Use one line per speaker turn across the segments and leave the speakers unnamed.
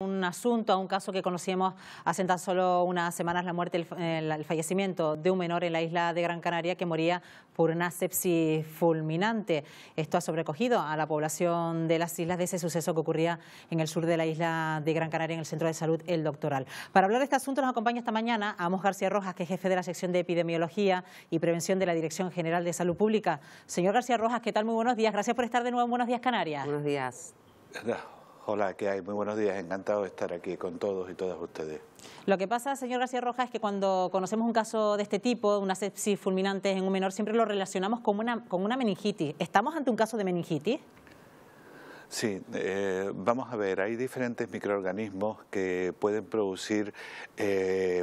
Un asunto, a un caso que conocíamos hace tan solo unas semanas, la muerte, el fallecimiento de un menor en la isla de Gran Canaria que moría por una sepsis fulminante. Esto ha sobrecogido a la población de las islas de ese suceso que ocurría en el sur de la isla de Gran Canaria, en el Centro de Salud El Doctoral. Para hablar de este asunto nos acompaña esta mañana Amos García Rojas, que es jefe de la sección de Epidemiología y Prevención de la Dirección General de Salud Pública. Señor García Rojas, ¿qué tal? Muy buenos días. Gracias por estar de nuevo en Buenos Días Canarias.
Buenos días.
Hola, ¿qué hay? Muy buenos días, encantado de estar aquí con todos y todas ustedes.
Lo que pasa, señor García Rojas, es que cuando conocemos un caso de este tipo, una sepsis fulminante en un menor, siempre lo relacionamos con una meningitis. ¿Estamos ante un caso de meningitis?
Sí, vamos a ver, hay diferentes microorganismos que pueden producir,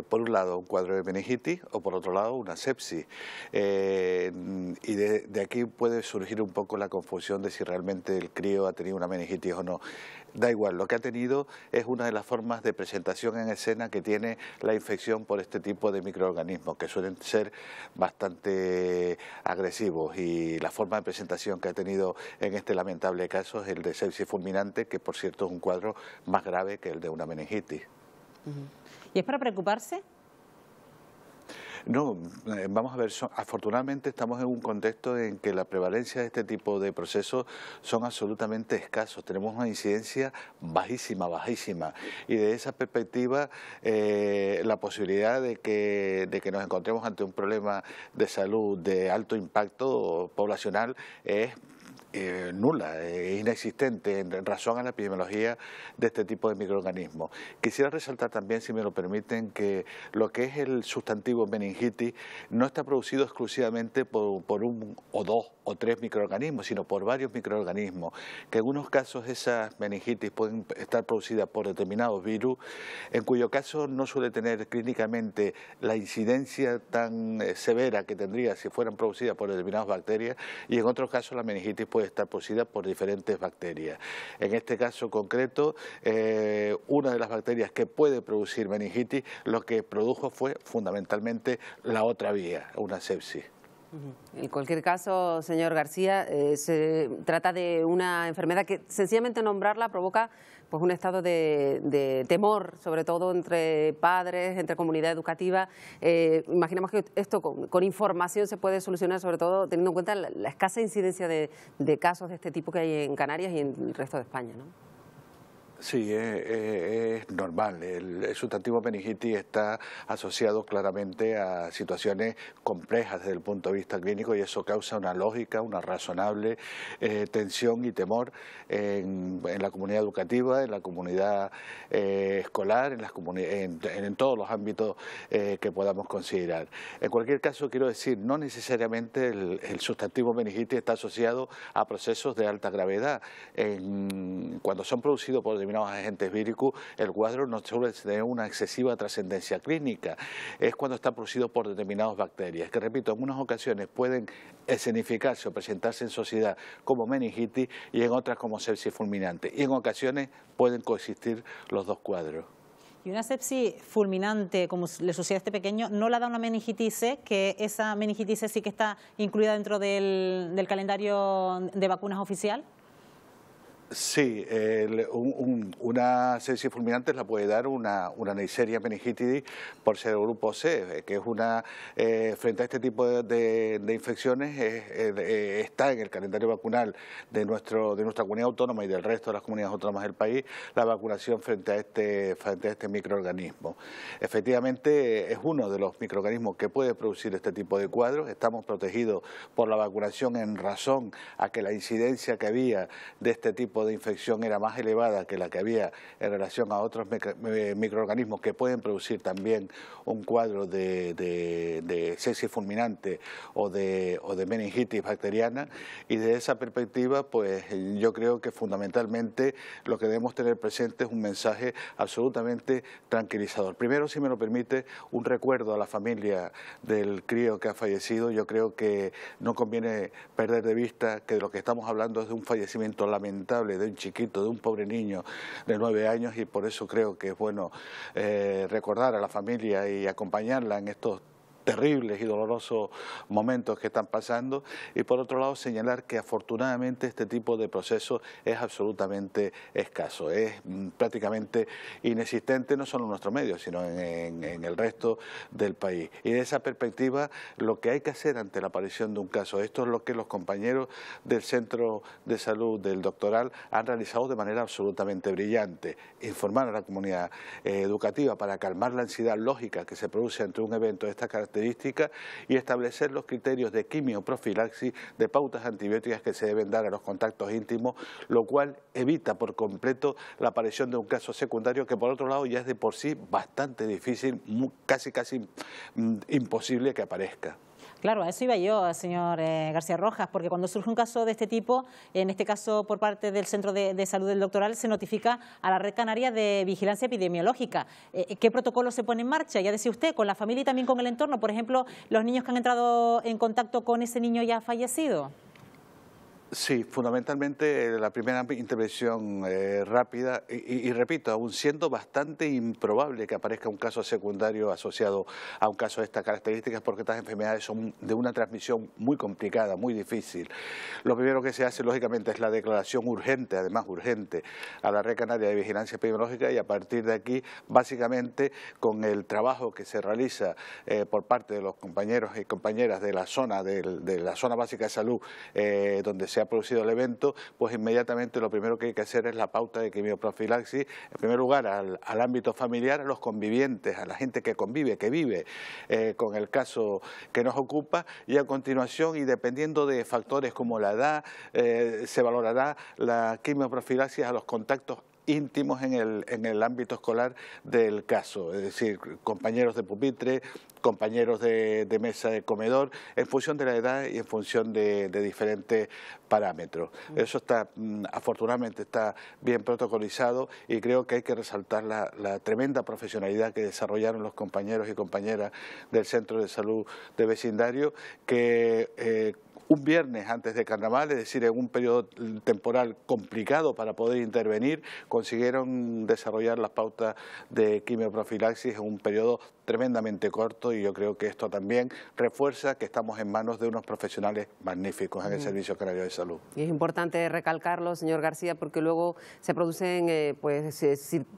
por un lado, un cuadro de meningitis o por otro lado, una sepsis. Y de aquí puede surgir un poco la confusión de si realmente el crío ha tenido una meningitis o no. Da igual, lo que ha tenido es una de las formas de presentación en escena que tiene la infección por este tipo de microorganismos, que suelen ser bastante agresivos, y la forma de presentación que ha tenido en este lamentable caso es el de sepsis fulminante, que por cierto es un cuadro más grave que el de una meningitis.
¿Y es para preocuparse?
No, vamos a ver, afortunadamente estamos en un contexto en que la prevalencia de este tipo de procesos son absolutamente escasos. Tenemos una incidencia bajísima, bajísima. Y de esa perspectiva, la posibilidad de que nos encontremos ante un problema de salud de alto impacto poblacional es nula, inexistente en razón a la epidemiología de este tipo de microorganismos. Quisiera resaltar también, si me lo permiten, que lo que es el sustantivo meningitis no está producido exclusivamente por un o dos o tres microorganismos, sino por varios microorganismos, que en unos casos esas meningitis pueden estar producidas por determinados virus, en cuyo caso no suele tener clínicamente la incidencia tan severa que tendría si fueran producidas por determinadas bacterias, y en otros casos la meningitis puede estar producida por diferentes bacterias. En este caso concreto, una de las bacterias que puede producir meningitis, lo que produjo fue fundamentalmente la otra vía, una sepsis.
En cualquier caso, señor García, se trata de una enfermedad que sencillamente nombrarla provoca pues un estado de temor, sobre todo entre padres, entre comunidad educativa. Imaginamos que esto con información se puede solucionar, sobre todo teniendo en cuenta la escasa incidencia de casos de este tipo que hay en Canarias y en el resto de España, ¿no?
Sí, es normal. El sustantivo meningitis está asociado claramente a situaciones complejas desde el punto de vista clínico, y eso causa una lógica, una razonable tensión y temor en la comunidad educativa, en la comunidad escolar, en todos los ámbitos que podamos considerar. En cualquier caso, quiero decir, no necesariamente el sustantivo meningitis está asociado a procesos de alta gravedad. Cuando son producidos por determinados agentes víricos, el cuadro no suele tener una excesiva trascendencia clínica. Es cuando está producido por determinadas bacterias, que repito, en unas ocasiones pueden escenificarse o presentarse en sociedad como meningitis y en otras como sepsis fulminante. Y en ocasiones pueden coexistir los dos cuadros.
Y una sepsis fulminante, como le sucede a este pequeño, ¿no la da una meningitis C, que esa meningitis C sí que está incluida dentro del calendario de vacunas oficial?
Sí, una sepsis fulminante la puede dar una Neisseria meningitidis por serogrupo C, que es frente a este tipo de infecciones está en el calendario vacunal de nuestra comunidad autónoma y del resto de las comunidades autónomas del país la vacunación frente a este microorganismo. Efectivamente, es uno de los microorganismos que puede producir este tipo de cuadros. Estamos protegidos por la vacunación en razón a que la incidencia que había de este tipo de infección era más elevada que la que había en relación a otros microorganismos que pueden producir también un cuadro de sepsis fulminante o de meningitis bacteriana, y desde esa perspectiva pues yo creo que fundamentalmente lo que debemos tener presente es un mensaje absolutamente tranquilizador. Primero, si me lo permite, un recuerdo a la familia del crío que ha fallecido. Yo creo que no conviene perder de vista que de lo que estamos hablando es de un fallecimiento lamentable de un chiquito, de un pobre niño de 9 años, y por eso creo que es bueno recordar a la familia y acompañarla en estos terribles y dolorosos momentos que están pasando, y por otro lado señalar que afortunadamente este tipo de proceso es absolutamente escaso, es prácticamente inexistente no solo en nuestro medio, sino en el resto del país. Y de esa perspectiva, lo que hay que hacer ante la aparición de un caso, esto es lo que los compañeros del Centro de Salud del Doctoral han realizado de manera absolutamente brillante: informar a la comunidad educativa para calmar la ansiedad lógica que se produce ante un evento de esta característica y establecer los criterios de quimioprofilaxis, de pautas antibióticas que se deben dar a los contactos íntimos, lo cual evita por completo la aparición de un caso secundario que por otro lado ya es de por sí bastante difícil, casi imposible que aparezca.
Claro, a eso iba yo, señor García Rojas, porque cuando surge un caso de este tipo, en este caso por parte del Centro de Salud del Doctoral, se notifica a la Red Canaria de Vigilancia Epidemiológica. ¿Qué protocolo se pone en marcha? Ya decía usted, con la familia y también con el entorno, por ejemplo, los niños que han entrado en contacto con ese niño ya fallecido.
Sí, fundamentalmente la primera intervención rápida y repito, aún siendo bastante improbable que aparezca un caso secundario asociado a un caso de estas características, porque estas enfermedades son de una transmisión muy complicada, muy difícil. Lo primero que se hace, lógicamente, es la declaración urgente, además urgente, a la Red Canaria de Vigilancia Epidemiológica, y a partir de aquí, básicamente, con el trabajo que se realiza por parte de los compañeros y compañeras de la zona, de la zona básica de salud, donde se ha producido el evento, pues inmediatamente lo primero que hay que hacer es la pauta de quimioprofilaxis, en primer lugar al ámbito familiar, a los convivientes, a la gente que convive, que vive con el caso que nos ocupa, y a continuación, y dependiendo de factores como la edad, se valorará la quimioprofilaxis a los contactos íntimos en el ámbito escolar del caso, es decir, compañeros de pupitre, compañeros de mesa de comedor, en función de la edad y en función de diferentes parámetros. Eso está, afortunadamente, está bien protocolizado, y creo que hay que resaltar la tremenda profesionalidad que desarrollaron los compañeros y compañeras del Centro de Salud de Vecindario, que un viernes antes de Carnaval, es decir, en un periodo temporal complicado para poder intervenir, consiguieron desarrollar las pautas de quimioprofilaxis en un periodo tremendamente corto, y yo creo que esto también refuerza que estamos en manos de unos profesionales magníficos en el Servicio Canario de Salud.
Y es importante recalcarlo, señor García, porque luego se producen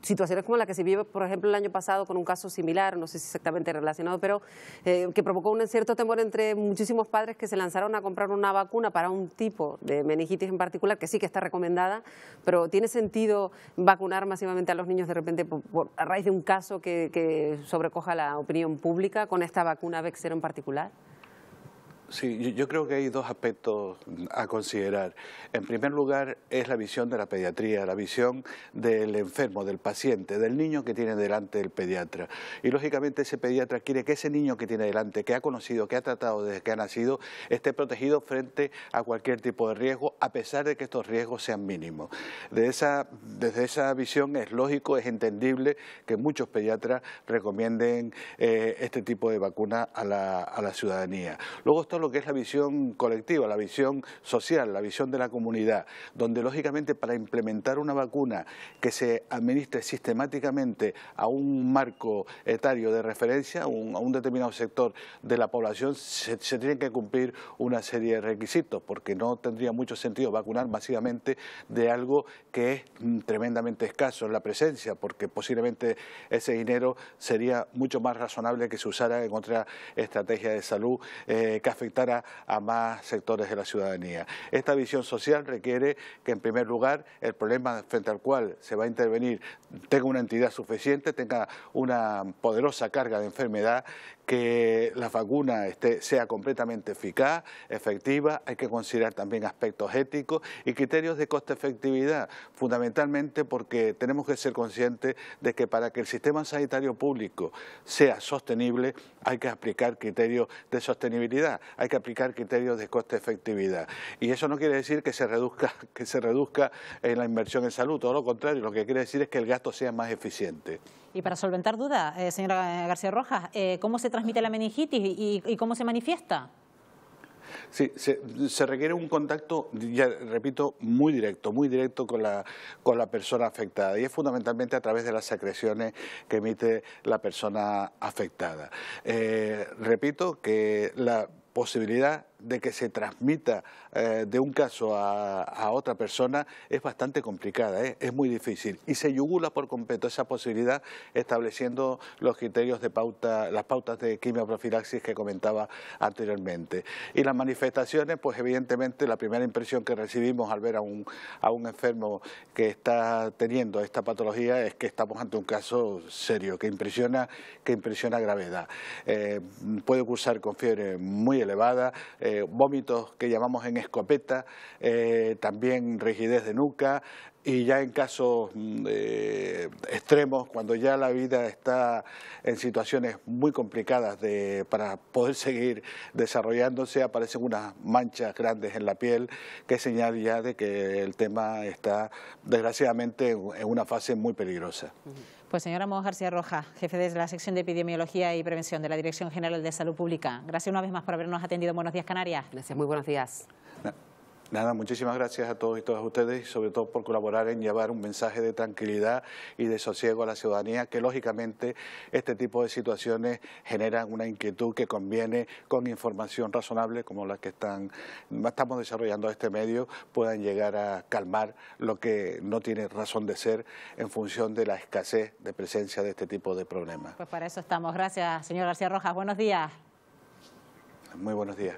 situaciones como la que se vive, por ejemplo, el año pasado con un caso similar, no sé si exactamente relacionado, pero que provocó un cierto temor entre muchísimos padres que se lanzaron a comprar una vacuna para un tipo de meningitis en particular, que sí que está recomendada, pero ¿tiene sentido vacunar masivamente a los niños de repente a raíz de un caso que sobrecoja la opinión pública con esta vacuna Bexsero en particular?
Sí, yo creo que hay dos aspectos a considerar. En primer lugar, es la visión de la pediatría, la visión del enfermo, del paciente, del niño que tiene delante el pediatra. Y lógicamente ese pediatra quiere que ese niño que tiene delante, que ha conocido, que ha tratado desde que ha nacido, esté protegido frente a cualquier tipo de riesgo, a pesar de que estos riesgos sean mínimos. Desde esa visión es lógico, es entendible que muchos pediatras recomienden este tipo de vacuna a la ciudadanía. Luego está lo que es la visión colectiva, la visión social, la visión de la comunidad, donde lógicamente para implementar una vacuna que se administre sistemáticamente a un marco etario de referencia, a un determinado sector de la población, se tienen que cumplir una serie de requisitos, porque no tendría mucho sentido vacunar masivamente de algo que es tremendamente escaso en la presencia, porque posiblemente ese dinero sería mucho más razonable que se usara en otra estrategia de salud que afectara a más sectores de la ciudadanía. Esta visión social requiere que, en primer lugar, el problema frente al cual se va a intervenir tenga una entidad suficiente, tenga una poderosa carga de enfermedad, que la vacuna sea completamente eficaz, efectiva. Hay que considerar también aspectos éticos y criterios de coste-efectividad, fundamentalmente porque tenemos que ser conscientes de que para que el sistema sanitario público sea sostenible hay que aplicar criterios de sostenibilidad, hay que aplicar criterios de coste-efectividad. Y eso no quiere decir que se reduzca en la inversión en salud, todo lo contrario, lo que quiere decir es que el gasto sea más eficiente.
Y para solventar dudas, señora García Rojas, ¿cómo se transmite la meningitis y cómo se manifiesta?
Sí, se requiere un contacto, ya repito, muy directo con la persona afectada, y es fundamentalmente a través de las secreciones que emite la persona afectada. Repito que la posibilidad de que se transmita de un caso a otra persona es bastante complicada, es muy difícil, y se yugula por completo esa posibilidad estableciendo los criterios de pauta, las pautas de quimioprofilaxis que comentaba anteriormente. Y las manifestaciones, pues evidentemente la primera impresión que recibimos al ver a un enfermo que está teniendo esta patología es que estamos ante un caso serio, que impresiona gravedad. Puede cursar con fiebre muy elevada, vómitos que llamamos en escopeta, también rigidez de nuca, y ya en casos extremos, cuando ya la vida está en situaciones muy complicadas para poder seguir desarrollándose, aparecen unas manchas grandes en la piel, que es señal ya de que el tema está desgraciadamente en una fase muy peligrosa.
Pues señor Amos García Rojas, jefe de la sección de Epidemiología y Prevención de la Dirección General de Salud Pública, gracias una vez más por habernos atendido. Buenos días, Canarias.
Gracias, muy buenos días.
Nada, muchísimas gracias a todos y todas ustedes, y sobre todo por colaborar en llevar un mensaje de tranquilidad y de sosiego a la ciudadanía, que lógicamente este tipo de situaciones generan una inquietud que conviene, con información razonable como la que estamos desarrollando este medio, puedan llegar a calmar lo que no tiene razón de ser en función de la escasez de presencia de este tipo de problemas.
Pues para eso estamos. Gracias, señor García Rojas. Buenos días.
Muy buenos días.